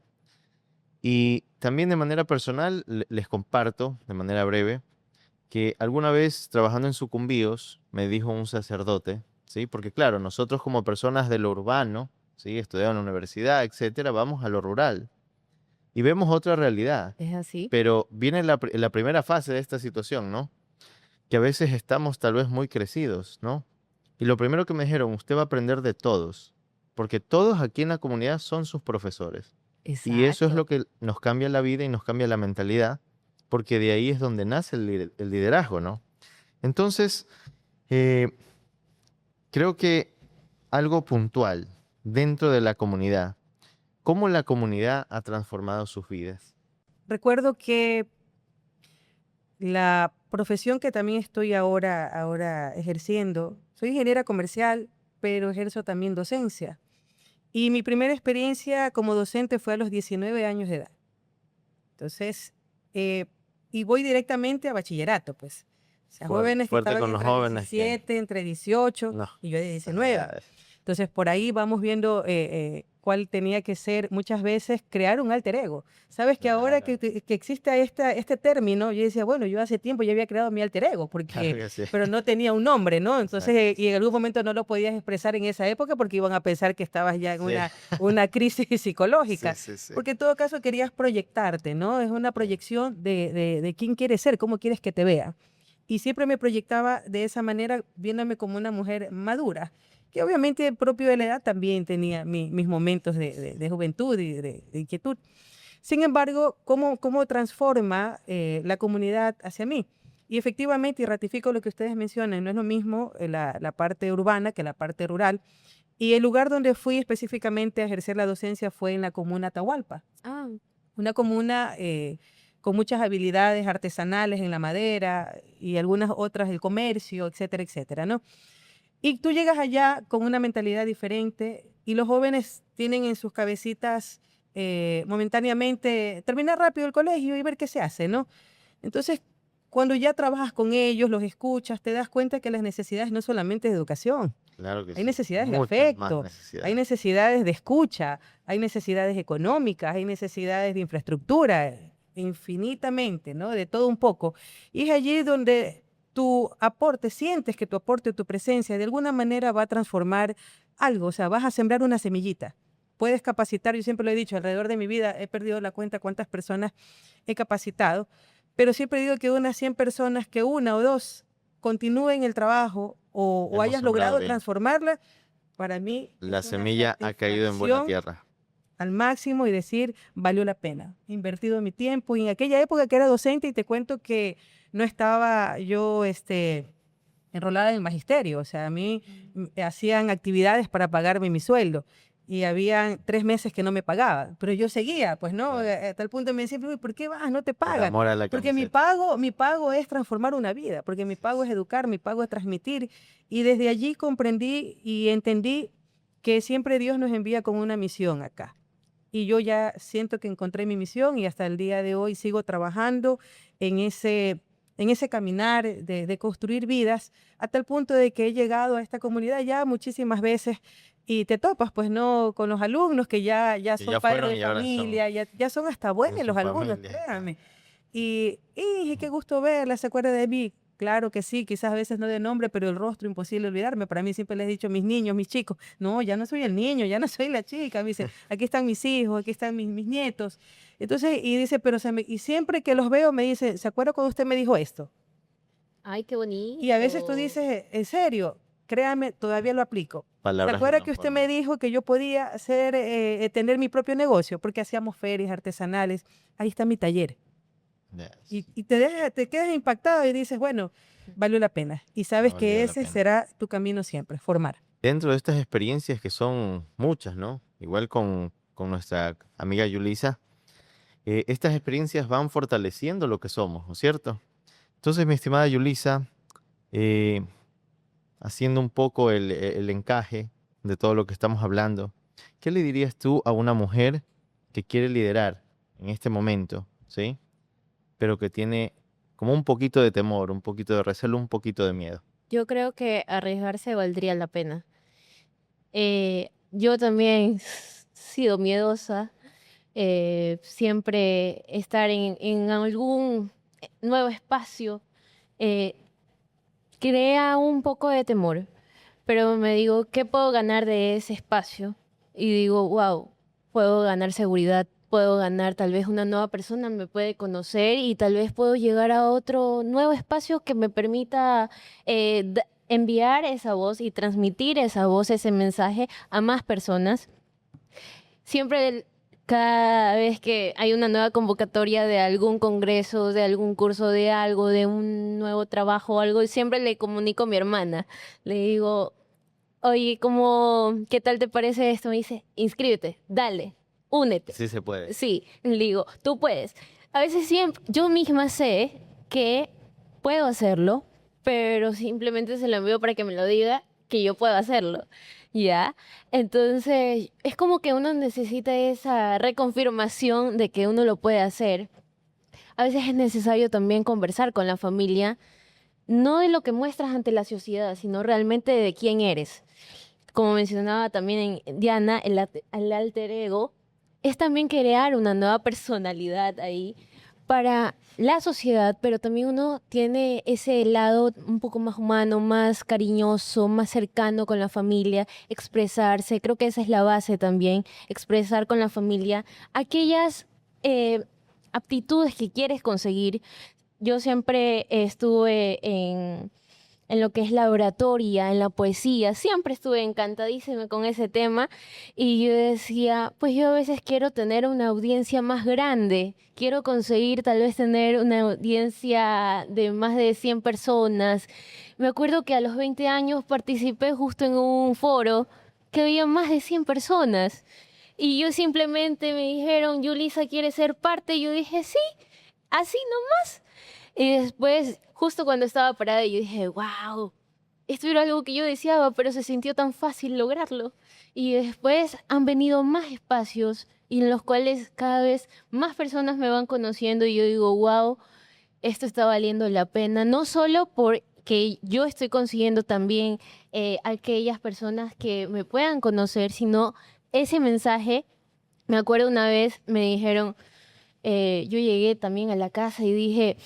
Speaker 1: Y también de manera personal, les comparto, de manera breve, que alguna vez trabajando en Sucumbíos, me dijo un sacerdote, ¿sí? Porque claro, nosotros como personas de lo urbano, ¿sí? Estudiado en la universidad, etcétera, vamos a lo rural y vemos otra realidad.
Speaker 3: ¿Es así?
Speaker 1: Pero viene la primera fase de esta situación, ¿no? Que a veces estamos tal vez muy crecidos, ¿no? Y lo primero que me dijeron, usted va a aprender de todos, porque todos aquí en la comunidad son sus profesores. Y eso es
Speaker 3: Exacto.
Speaker 1: lo que nos cambia la vida y nos cambia la mentalidad, porque de ahí es donde nace el liderazgo, ¿no? Entonces, eh, creo que algo puntual dentro de la comunidad, cómo la comunidad ha transformado sus vidas.
Speaker 2: Recuerdo que la profesión que también estoy ahora ejerciendo, soy ingeniera comercial, pero ejerzo también docencia. Y mi primera experiencia como docente fue a los 19 años de edad. Entonces, eh, y voy directamente a bachillerato, pues. O sea, jóvenes que
Speaker 1: Fuerte
Speaker 2: estaban
Speaker 1: con los
Speaker 2: entre
Speaker 1: jóvenes que
Speaker 2: 17, entre 18
Speaker 1: no,
Speaker 2: y yo de
Speaker 1: esas
Speaker 2: 19.
Speaker 1: edades.
Speaker 2: Entonces, por ahí vamos viendo cuál tenía que ser muchas veces crear un alter ego. Sabes que ahora
Speaker 1: Claro,
Speaker 2: que existe este término, yo decía, bueno, yo hace tiempo ya había creado mi alter ego,
Speaker 1: claro que sí.
Speaker 2: pero no tenía un nombre, ¿no? Entonces,
Speaker 1: Exacto.
Speaker 2: y en algún momento no lo podías expresar en esa época porque iban a pensar que estabas ya en
Speaker 1: Sí,
Speaker 2: una crisis
Speaker 1: sí,
Speaker 2: psicológica.
Speaker 1: sí, sí.
Speaker 2: Porque en todo caso querías proyectarte, ¿no? Es una
Speaker 1: Sí.
Speaker 2: proyección de quién quieres ser, cómo quieres que te vea. Y siempre me proyectaba de esa manera, viéndome como una mujer madura, que obviamente propio de la edad también tenía mis momentos de juventud y de inquietud. Sin embargo, ¿cómo transforma la comunidad hacia mí? Y efectivamente, y ratifico lo que ustedes mencionan, no es lo mismo la parte urbana que la parte rural. Y el lugar donde fui específicamente a ejercer la docencia fue en la comuna Atahualpa,
Speaker 3: Ah,
Speaker 2: una comuna con muchas habilidades artesanales en la madera y algunas otras, el comercio, etcétera, etcétera, ¿no? Y tú llegas allá con una mentalidad diferente y los jóvenes tienen en sus cabecitas momentáneamente terminar rápido el colegio y ver qué se hace, ¿no? Entonces, cuando ya trabajas con ellos, los escuchas, te das cuenta que las necesidades no solamente de educación,
Speaker 1: Claro que
Speaker 2: hay
Speaker 1: sí.
Speaker 2: necesidades de
Speaker 1: Muchas más
Speaker 2: afecto, hay
Speaker 1: necesidades.
Speaker 2: necesidades de escucha, hay necesidades económicas, hay necesidades de infraestructura, infinitamente, ¿no? De todo un poco. Y es allí donde tu aporte, sientes que tu aporte, tu presencia, de alguna manera va a transformar algo, o sea, vas a sembrar una semillita. Puedes capacitar, yo siempre lo he dicho, alrededor de mi vida he perdido la cuenta cuántas personas he capacitado, pero siempre digo que unas 100 personas, que una o dos continúen el trabajo o
Speaker 1: Hemos
Speaker 2: hayas
Speaker 1: sembrado
Speaker 2: logrado
Speaker 1: bien.
Speaker 2: transformarla, para mí
Speaker 1: La
Speaker 2: es una
Speaker 1: semilla ha caído en buena
Speaker 2: satisfacción
Speaker 1: tierra.
Speaker 2: al máximo y decir, valió la pena, he invertido mi tiempo. Y en aquella época que era docente, y te cuento que no estaba yo enrolada en el magisterio, o sea, a mí hacían actividades para pagarme mi sueldo. Y habían 3 meses que no me pagaban, pero yo seguía, pues no,
Speaker 1: Claro.
Speaker 2: a tal punto me decían, "Uy, ¿por qué vas? No te
Speaker 1: Por
Speaker 2: pagan".
Speaker 1: amor a la
Speaker 2: Porque
Speaker 1: camiseta.
Speaker 2: mi pago es transformar una vida, porque mi pago es educar, mi pago es transmitir. Y desde allí comprendí y entendí que siempre Dios nos envía con una misión acá. Y yo ya siento que encontré mi misión y hasta el día de hoy sigo trabajando en ese caminar de construir vidas, a tal punto de que he llegado a esta comunidad ya muchísimas veces y te topas, pues no, con los alumnos que ya
Speaker 1: Que
Speaker 2: son
Speaker 1: ya
Speaker 2: padres
Speaker 1: fueron
Speaker 2: de
Speaker 1: y ahora son
Speaker 2: familia, ya son hasta
Speaker 1: con
Speaker 2: buenos
Speaker 1: su
Speaker 2: los algunos,
Speaker 1: familia.
Speaker 2: créanme. Y qué gusto verla, se acuerda de mí. Claro que sí, quizás a veces no de nombre, pero el rostro imposible olvidarme. Para mí siempre les he dicho mis niños, mis chicos. No, ya no soy el niño, ya no soy la chica. Me dice, aquí están mis hijos, aquí están mis nietos. Entonces, y dice, pero y siempre que los veo me dice, ¿se acuerda cuando usted me dijo esto?
Speaker 3: ay, qué
Speaker 2: Y a veces tú
Speaker 3: bonito.
Speaker 2: dices, en serio, créame, todavía lo aplico. ¿Se
Speaker 1: Palabras que
Speaker 2: acuerda que usted me
Speaker 1: transforman.
Speaker 2: dijo que yo podía tener mi propio negocio? Porque hacíamos ferias artesanales. Ahí está mi taller.
Speaker 1: Yes.
Speaker 2: Y te quedas impactado y dices, bueno, valió la pena. Y
Speaker 1: Ha
Speaker 2: sabes que
Speaker 1: valido la
Speaker 2: ese
Speaker 1: pena.
Speaker 2: será tu camino siempre, formar.
Speaker 1: Dentro de estas experiencias que son muchas, ¿no? Igual con nuestra amiga Yulisa, estas experiencias van fortaleciendo lo que somos, ¿no es cierto? Entonces, mi estimada Yulisa, eh, haciendo un poco el encaje de todo lo que estamos hablando, ¿qué le dirías tú a una mujer que quiere liderar en este momento, ¿sí? Pero que tiene como un poquito de temor, un poquito de recelo, un poquito de miedo.
Speaker 3: Yo creo que arriesgarse valdría la pena. Yo también he sido miedosa, siempre estar en algún nuevo espacio eh, crea un poco de temor, pero me digo, ¿qué puedo ganar de ese espacio? y digo, wow, puedo ganar seguridad, puedo ganar, tal vez una nueva persona me puede conocer y tal vez puedo llegar a otro nuevo espacio que me permita enviar esa voz y transmitir esa voz, ese mensaje a más personas. Siempre, cada vez que hay una nueva convocatoria de algún congreso, de algún curso de algo, de un nuevo trabajo o algo, siempre le comunico a mi hermana. Le digo, oye, ¿qué tal te parece esto? Me dice, inscríbete, dale, únete.
Speaker 1: Sí se puede.
Speaker 3: Sí, le digo, tú puedes. A veces siempre, yo misma sé que puedo hacerlo, pero simplemente se lo envío para que me lo diga que yo puedo hacerlo, ¿ya? Entonces, es como que uno necesita esa reconfirmación de que uno lo puede hacer. A veces es necesario también conversar con la familia, no de lo que muestras ante la sociedad, sino realmente de quién eres. Como mencionaba también en Diana, el alter ego es también crear una nueva personalidad ahí para la sociedad, pero también uno tiene ese lado un poco más humano, más cariñoso, más cercano con la familia, expresarse. Creo que esa es la base también, expresar con la familia aquellas aptitudes que quieres conseguir. Yo siempre estuve en lo que es la oratoria, en la poesía, siempre estuve encantadísima con ese tema y yo decía, pues yo a veces quiero tener una audiencia más grande, quiero conseguir tal vez tener una audiencia de más de 100 personas. Me acuerdo que a los 20 años participé justo en un foro que había más de 100 personas y yo simplemente me dijeron, Yulisa, ¿quieres ser parte? Y yo dije, sí, así nomás. Y después, justo cuando estaba parada, yo dije, wow, esto era algo que yo deseaba, pero se sintió tan fácil lograrlo. Y después han venido más espacios y en los cuales cada vez más personas me van conociendo y yo digo, wow, esto está valiendo la pena, no solo porque yo estoy consiguiendo también aquellas personas que me puedan conocer, sino ese mensaje. Me acuerdo una vez me dijeron, yo llegué también a la casa y dije,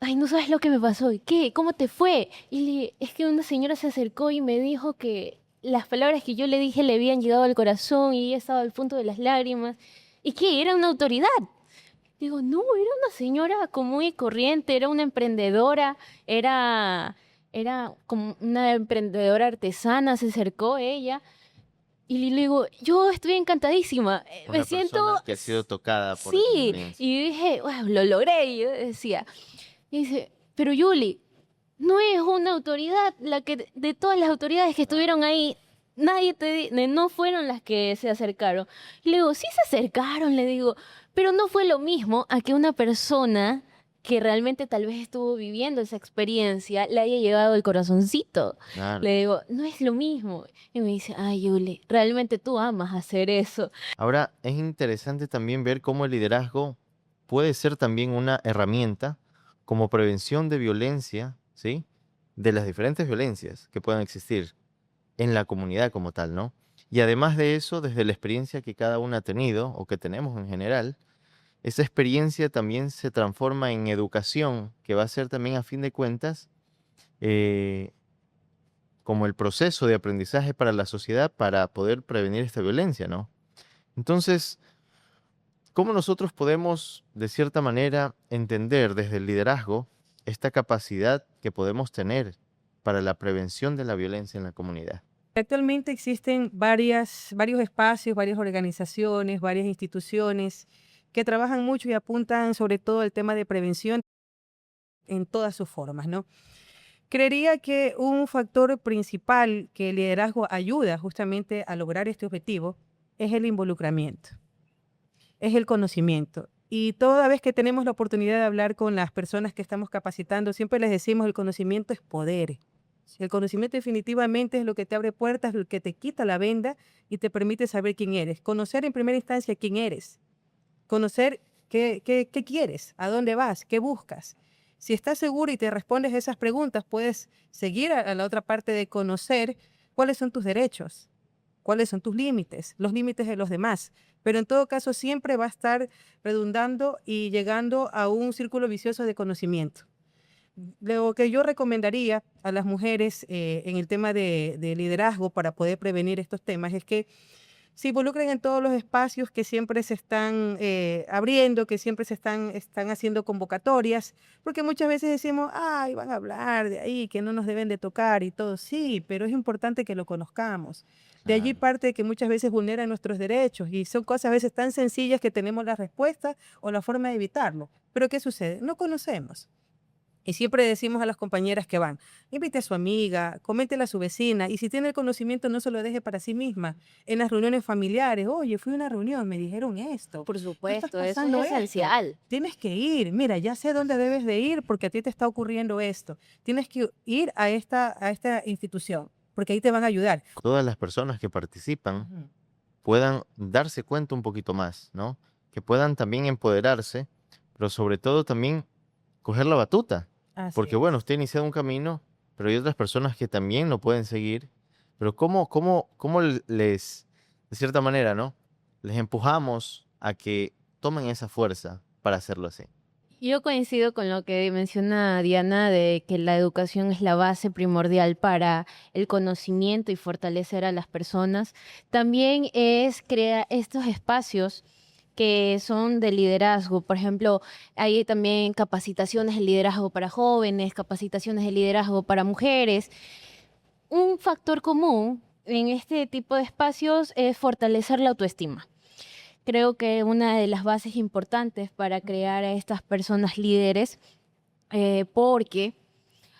Speaker 3: ay, no sabes lo que me pasó. ¿Y qué? ¿Cómo te fue? Es que una señora se acercó y me dijo que las palabras que yo le dije le habían llegado al corazón y ella estaba al punto de las lágrimas. ¿Y qué? Era una autoridad. Digo, no, era una señora común y corriente, era una emprendedora, era como una emprendedora artesana, se acercó ella. Y le digo, yo estoy encantadísima, me
Speaker 1: Una
Speaker 3: siento,
Speaker 1: persona que ha sido tocada por esa
Speaker 3: sí.
Speaker 1: experiencia.
Speaker 3: Y dije, wow, lo logré. Y yo decía, y dice, pero Yuli, no es una autoridad la que de todas las autoridades que estuvieron ahí, no fueron las que se acercaron. Y le digo, sí se acercaron, le digo, pero no fue lo mismo a que una persona que realmente tal vez estuvo viviendo esa experiencia le haya llegado el corazoncito.
Speaker 1: Claro.
Speaker 3: Le digo, no es lo mismo. Y me dice, ay, Yuli, realmente tú amas hacer eso.
Speaker 1: Ahora, es interesante también ver cómo el liderazgo puede ser también una herramienta como prevención de violencia, ¿sí? De las diferentes violencias que puedan existir en la comunidad como tal, ¿no? Y además de eso, desde la experiencia que cada uno ha tenido o que tenemos en general, esa experiencia también se transforma en educación, que va a ser también a fin de cuentas eh, como el proceso de aprendizaje para la sociedad para poder prevenir esta violencia, ¿no? Entonces, ¿cómo nosotros podemos, de cierta manera, entender desde el liderazgo esta capacidad que podemos tener para la prevención de la violencia en la comunidad?
Speaker 2: Actualmente existen varios espacios, varias organizaciones, varias instituciones que trabajan mucho y apuntan sobre todo al tema de prevención en todas sus formas, ¿no? Creería que un factor principal que el liderazgo ayuda justamente a lograr este objetivo es el involucramiento, es el conocimiento. Y toda vez que tenemos la oportunidad de hablar con las personas que estamos capacitando, siempre les decimos el conocimiento es poder. El conocimiento definitivamente es lo que te abre puertas, lo que te quita la venda y te permite saber quién eres. Conocer en primera instancia quién eres, conocer qué quieres, a dónde vas, qué buscas. Si estás seguro y te respondes esas preguntas, puedes seguir a la otra parte de conocer cuáles son tus derechos, cuáles son tus límites, los límites de los demás. Pero en todo caso siempre va a estar redundando y llegando a un círculo vicioso de conocimiento. Lo que yo recomendaría a las mujeres en el tema de liderazgo para poder prevenir estos temas es que se involucren en todos los espacios que siempre se están abriendo, que siempre están haciendo convocatorias, porque muchas veces decimos, ay, van a hablar de ahí, que no nos deben de tocar y todo. Sí, pero es importante que lo conozcamos. De allí
Speaker 1: Claro.
Speaker 2: parte que muchas veces vulneran nuestros derechos y son cosas a veces tan sencillas que tenemos la respuesta o la forma de evitarlo. Pero ¿qué sucede? No conocemos. Y siempre decimos a las compañeras que van, invite a su amiga, coméntele a su vecina, y si tiene el conocimiento no se lo deje para sí misma. En las reuniones familiares, oye, fui a una reunión, me dijeron esto,
Speaker 3: Por
Speaker 2: tú estás
Speaker 3: supuesto, eso
Speaker 2: pasando
Speaker 3: es
Speaker 2: esto,
Speaker 3: esencial.
Speaker 2: tienes que ir, mira, ya sé dónde debes de ir porque a ti te está ocurriendo esto. Tienes que ir a esta institución, porque ahí te van a ayudar.
Speaker 1: Todas las personas que participan
Speaker 2: Ujú.
Speaker 1: puedan darse cuenta un poquito más, ¿no? Que puedan también empoderarse, pero sobre todo también coger la batuta.
Speaker 2: Así
Speaker 1: Porque bueno,
Speaker 2: es.
Speaker 1: usted ha iniciado un camino, pero hay otras personas que también lo pueden seguir. Pero ¿cómo les, de cierta manera, ¿no? Les empujamos a que tomen esa fuerza para hacerlo así?
Speaker 3: Yo coincido con lo que menciona Diana de que la educación es la base primordial para el conocimiento y fortalecer a las personas. También es crear estos espacios que son de liderazgo. Por ejemplo, hay también capacitaciones de liderazgo para jóvenes, capacitaciones de liderazgo para mujeres. Un factor común en este tipo de espacios es fortalecer la autoestima. Creo que una de las bases importantes para crear a estas personas líderes, porque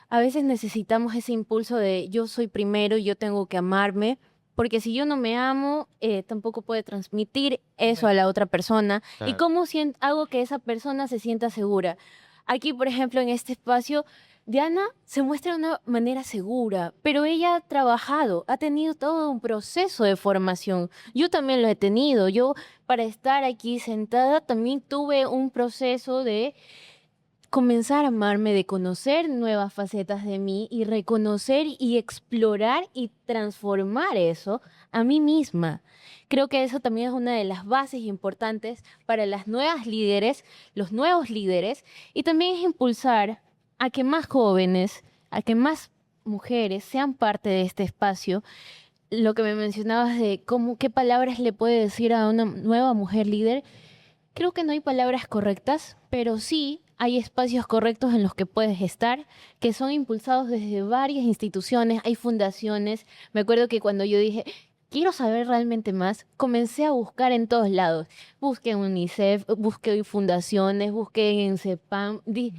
Speaker 3: a veces necesitamos ese impulso de yo soy primero y yo tengo que amarme, porque si yo no me amo, tampoco puedo transmitir eso a
Speaker 2: Correcto.
Speaker 3: la otra persona. ¿Y
Speaker 1: Claro.
Speaker 3: cómo hago que esa persona se sienta segura? Aquí, por ejemplo, en este espacio, Diana se muestra de una manera segura, pero ella ha trabajado, ha tenido todo un proceso de formación. Yo también lo he tenido. Yo, para estar aquí sentada, también tuve un proceso de comenzar a amarme, de conocer nuevas facetas de mí y reconocer y explorar y transformar eso a mí misma. Creo que eso también es una de las bases importantes para las nuevas líderes, los nuevos líderes, y también es impulsar a que más jóvenes, a que más mujeres sean parte de este espacio. Lo que me mencionabas de cómo, qué palabras le puede decir a una nueva mujer líder. Creo que no hay palabras correctas, pero sí hay espacios correctos en los que puedes estar, que son impulsados desde varias instituciones, hay fundaciones. Me acuerdo que cuando yo dije, quiero saber realmente más, comencé a buscar en todos lados. Busqué en UNICEF, busqué en fundaciones, busqué en CEPAM.
Speaker 2: Ujú.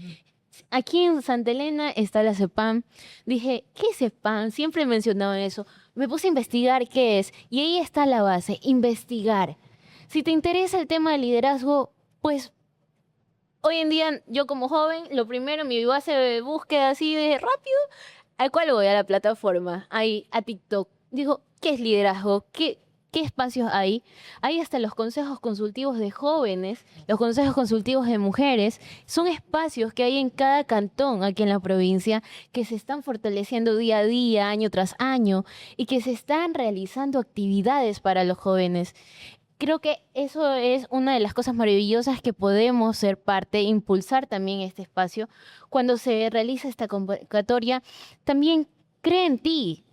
Speaker 3: Aquí en Santa Elena está la CEPAM. Dije, ¿qué es CEPAM? Siempre mencionaban eso. Me puse a investigar qué es y ahí está la base, investigar. Si te interesa el tema de liderazgo, pues hoy en día yo como joven, lo primero, mi base de búsqueda así de rápido, ¿a cuál voy? A la plataforma, ahí, a TikTok. Digo, ¿qué es liderazgo? ¿Qué espacios hay? Hay hasta los consejos consultivos de jóvenes, los consejos consultivos de mujeres. Son espacios que hay en cada cantón aquí en la provincia que se están fortaleciendo día a día, año tras año, y que se están realizando actividades para los jóvenes. Creo que eso es una de las cosas maravillosas que podemos ser parte, impulsar también este espacio. Cuando se realiza esta convocatoria, también cree en ti.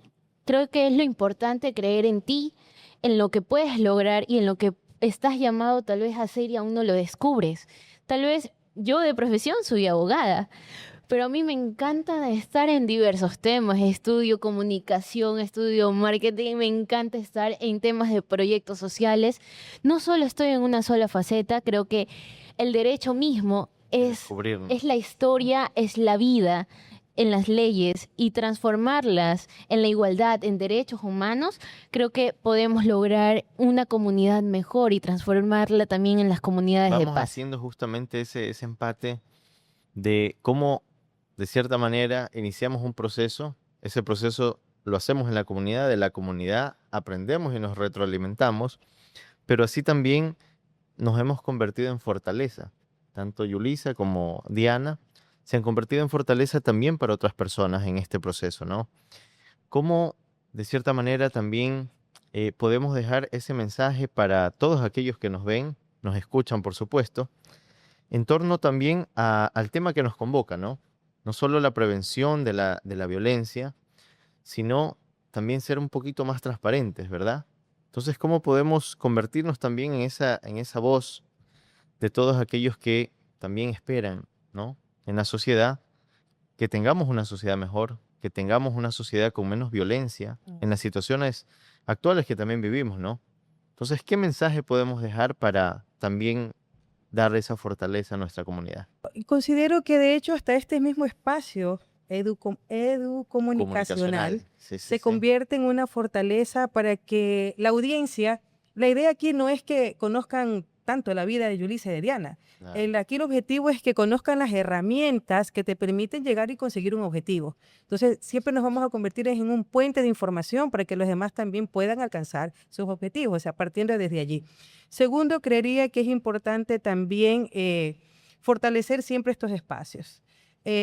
Speaker 3: Creo que es lo importante creer en ti, en lo que puedes lograr y en lo que estás llamado tal vez a hacer y aún no lo descubres. Tal vez yo de profesión soy abogada, pero a mí me encanta estar en diversos temas. Estudio comunicación, estudio marketing, me encanta estar en temas de proyectos sociales. No solo estoy en una sola faceta, creo que el derecho mismo
Speaker 1: Es
Speaker 3: es,
Speaker 1: descubrirnos.
Speaker 3: es la historia, es la vida en las leyes y transformarlas en la igualdad, en derechos humanos, creo que podemos lograr una comunidad mejor y transformarla también en las comunidades de
Speaker 1: Vamos
Speaker 3: paz.
Speaker 1: haciendo justamente ese empate de cómo, de cierta manera, iniciamos un proceso. Ese proceso lo hacemos en la comunidad, de la comunidad aprendemos y nos retroalimentamos, pero así también nos hemos convertido en fortaleza. Tanto Yulisa como Diana se han convertido en fortaleza también para otras personas en este proceso, ¿no? ¿Cómo, de cierta manera, también podemos dejar ese mensaje para todos aquellos que nos ven, nos escuchan, por supuesto, en torno también al tema que nos convoca, ¿no? No solo la prevención de la violencia, sino también ser un poquito más transparentes, ¿verdad? Entonces, ¿cómo podemos convertirnos también en esa voz de todos aquellos que también esperan, ¿no? En la sociedad, que tengamos una sociedad mejor, que tengamos una sociedad con menos violencia en las situaciones actuales que también vivimos, ¿no? Entonces, ¿qué mensaje podemos dejar para también darle esa fortaleza a nuestra comunidad?
Speaker 2: Y considero que de hecho hasta este mismo espacio educomunicacional
Speaker 1: Comunicacional. Sí, sí,
Speaker 2: se
Speaker 1: sí.
Speaker 2: convierte en una fortaleza para que la audiencia, la idea aquí no es que conozcan tanto la vida de Yulisa y de Diana.
Speaker 1: Claro.
Speaker 2: Aquí el objetivo es que conozcan las herramientas que te permiten llegar y conseguir un objetivo. Entonces, siempre nos vamos a convertir en un puente de información para que los demás también puedan alcanzar sus objetivos, o sea, partiendo desde allí. Segundo, creería que es importante también fortalecer siempre estos espacios,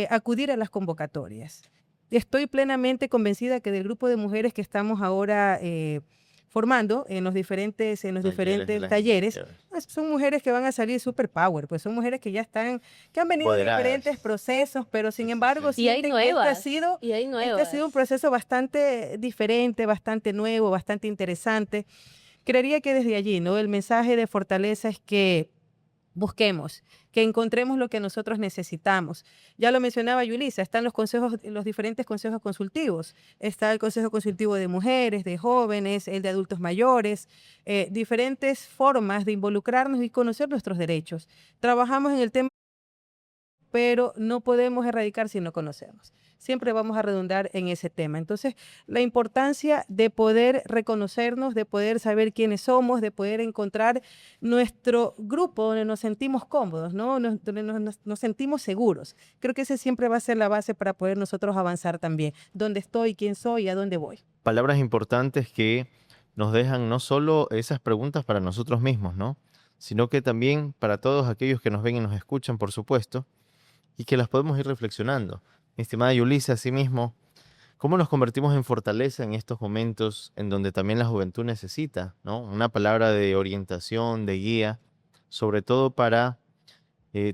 Speaker 2: acudir a las convocatorias. Estoy plenamente convencida que del grupo de mujeres que estamos ahora formando en los diferentes talleres, pues, son mujeres que van a salir super power, pues son mujeres que ya están, que han venido de
Speaker 1: Empoderadas.
Speaker 2: diferentes procesos, pero sin
Speaker 1: Sí, sí,
Speaker 2: embargo
Speaker 1: sí.
Speaker 3: Y hay
Speaker 2: sienten que
Speaker 3: nuevas.
Speaker 2: este
Speaker 3: Y hay
Speaker 2: ha
Speaker 3: nuevas.
Speaker 2: sido un proceso bastante diferente, bastante nuevo, bastante interesante. Creería que desde allí, ¿no? El mensaje de fortaleza es que busquemos, que encontremos lo que nosotros necesitamos. Ya lo mencionaba Yulisa, están los consejos, los diferentes consejos consultivos. Está el consejo consultivo de mujeres, de jóvenes, el de adultos mayores, diferentes formas de involucrarnos y conocer nuestros derechos. Trabajamos en el tema, pero no podemos erradicar si no conocemos. Siempre vamos a redundar en ese tema. Entonces, la importancia de poder reconocernos, de poder saber quiénes somos, de poder encontrar nuestro grupo donde nos sentimos cómodos, ¿no? Donde nos sentimos seguros. Creo que ese siempre va a ser la base para poder nosotros avanzar también. ¿Dónde estoy, quién soy y a dónde voy?
Speaker 1: Palabras importantes que nos dejan no solo esas preguntas para nosotros mismos, ¿no? Sino que también para todos aquellos que nos ven y nos escuchan, por supuesto, y que las podemos ir reflexionando. Mi estimada Yulisa, asimismo, ¿cómo nos convertimos en fortaleza en estos momentos en donde también la juventud necesita, ¿no? Una palabra de orientación, de guía, sobre todo para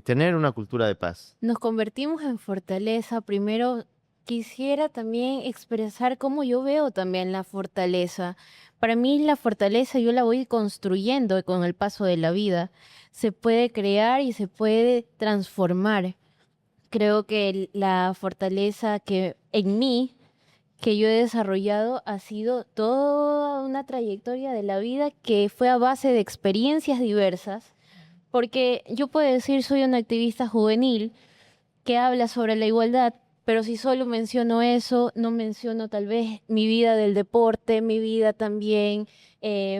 Speaker 1: tener una cultura de paz.
Speaker 3: Nos convertimos en fortaleza. Primero, quisiera también expresar cómo yo veo también la fortaleza. Para mí la fortaleza yo la voy construyendo con el paso de la vida. Se puede crear y se puede transformar. Creo que la fortaleza que en mí, que yo he desarrollado, ha sido toda una trayectoria de la vida que fue a base de experiencias diversas, porque yo puedo decir soy una activista juvenil que habla sobre la igualdad, pero si solo menciono eso, no menciono tal vez mi vida del deporte, mi vida también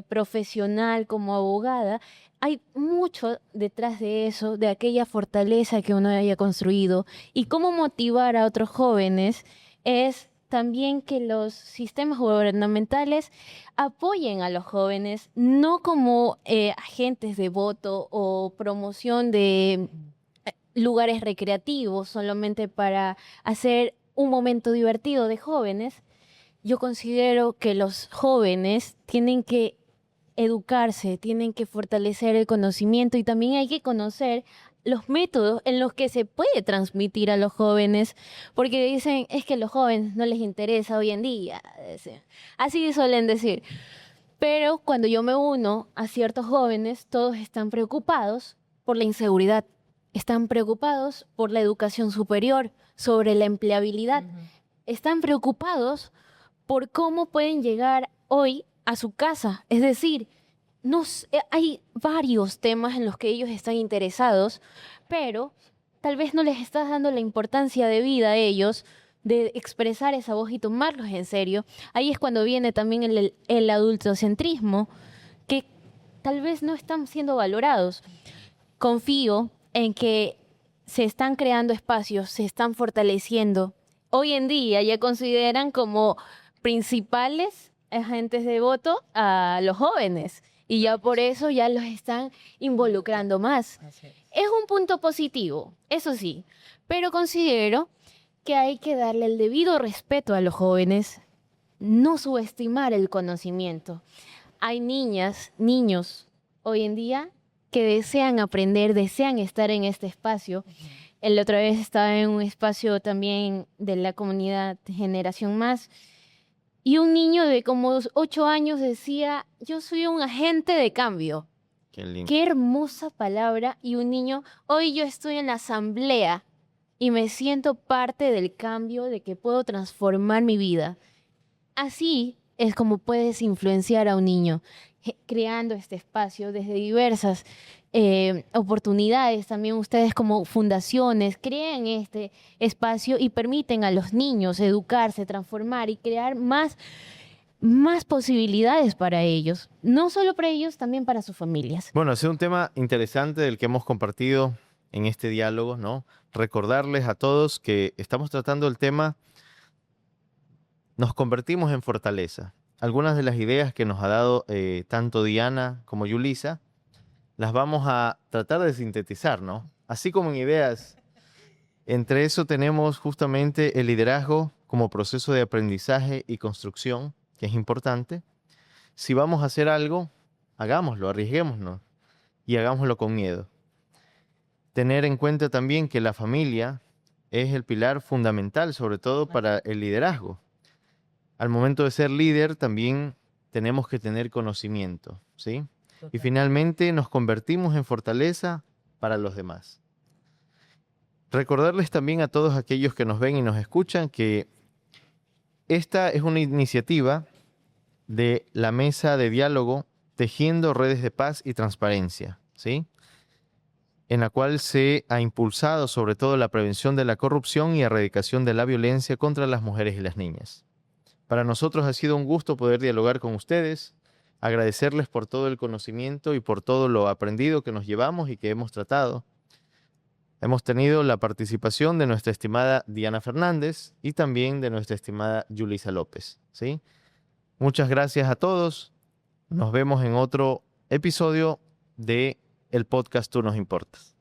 Speaker 3: profesional como abogada. Hay mucho detrás de eso, de aquella fortaleza que uno haya construido. Y cómo motivar a otros jóvenes es también que los sistemas gubernamentales apoyen a los jóvenes, no como agentes de voto o promoción de lugares recreativos solamente para hacer un momento divertido de jóvenes. Yo considero que los jóvenes tienen que educarse, tienen que fortalecer el conocimiento y también hay que conocer los métodos en los que se puede transmitir a los jóvenes, porque dicen, es que a los jóvenes no les interesa hoy en día. Así suelen decir. Pero cuando yo me uno a ciertos jóvenes, todos están preocupados por la inseguridad, están preocupados por la educación superior, sobre la empleabilidad, están preocupados por cómo pueden llegar hoy a su casa. Es decir, hay varios temas en los que ellos están interesados, pero tal vez no les estás dando la importancia de vida a ellos, de expresar esa voz y tomarlos en serio. Ahí es cuando viene también el adultocentrismo, que tal vez no están siendo valorados. Confío en que se están creando espacios, se están fortaleciendo. Hoy en día ya consideran como principales agentes de voto a los jóvenes y ya por eso ya los están involucrando más. Es un punto positivo, eso sí, pero considero que hay que darle el debido respeto a los jóvenes, no subestimar el conocimiento. Hay niñas, niños hoy en día que desean aprender, desean estar en este espacio. La otra vez estaba en un espacio también de la comunidad Generación Más Y un niño de como 8 años decía, yo soy un agente de cambio.
Speaker 1: Qué lindo.
Speaker 3: Qué hermosa palabra. Y un niño, hoy yo estoy en la asamblea y me siento parte del cambio, de que puedo transformar mi vida. Así es como puedes influenciar a un niño, creando este espacio desde diversas oportunidades. También ustedes como fundaciones crean este espacio y permiten a los niños educarse, transformar y crear más posibilidades para ellos. No solo para ellos, también para sus familias.
Speaker 1: Bueno, ha sido un tema interesante del que hemos compartido en este diálogo, ¿no? Recordarles a todos que estamos tratando el tema nos convertimos en fortaleza. Algunas de las ideas que nos ha dado tanto Diana como Yulisa las vamos a tratar de sintetizar, ¿no? Así como en ideas, entre eso tenemos justamente el liderazgo como proceso de aprendizaje y construcción, que es importante. Si vamos a hacer algo, hagámoslo, arriesguémonos y hagámoslo con miedo. Tener en cuenta también que la familia es el pilar fundamental, sobre todo para el liderazgo. Al momento de ser líder también tenemos que tener conocimiento, ¿sí? Y finalmente nos convertimos en fortaleza para los demás. Recordarles también a todos aquellos que nos ven y nos escuchan que esta es una iniciativa de la mesa de diálogo Tejiendo Redes de Paz y Transparencia, ¿sí? En la cual se ha impulsado sobre todo la prevención de la corrupción y erradicación de la violencia contra las mujeres y las niñas. Para nosotros ha sido un gusto poder dialogar con ustedes, agradecerles por todo el conocimiento y por todo lo aprendido que nos llevamos y que hemos tratado. Hemos tenido la participación de nuestra estimada Diana Fernández y también de nuestra estimada Yulisa López, ¿sí? Muchas gracias a todos. Nos vemos en otro episodio de el podcast Tú nos importas.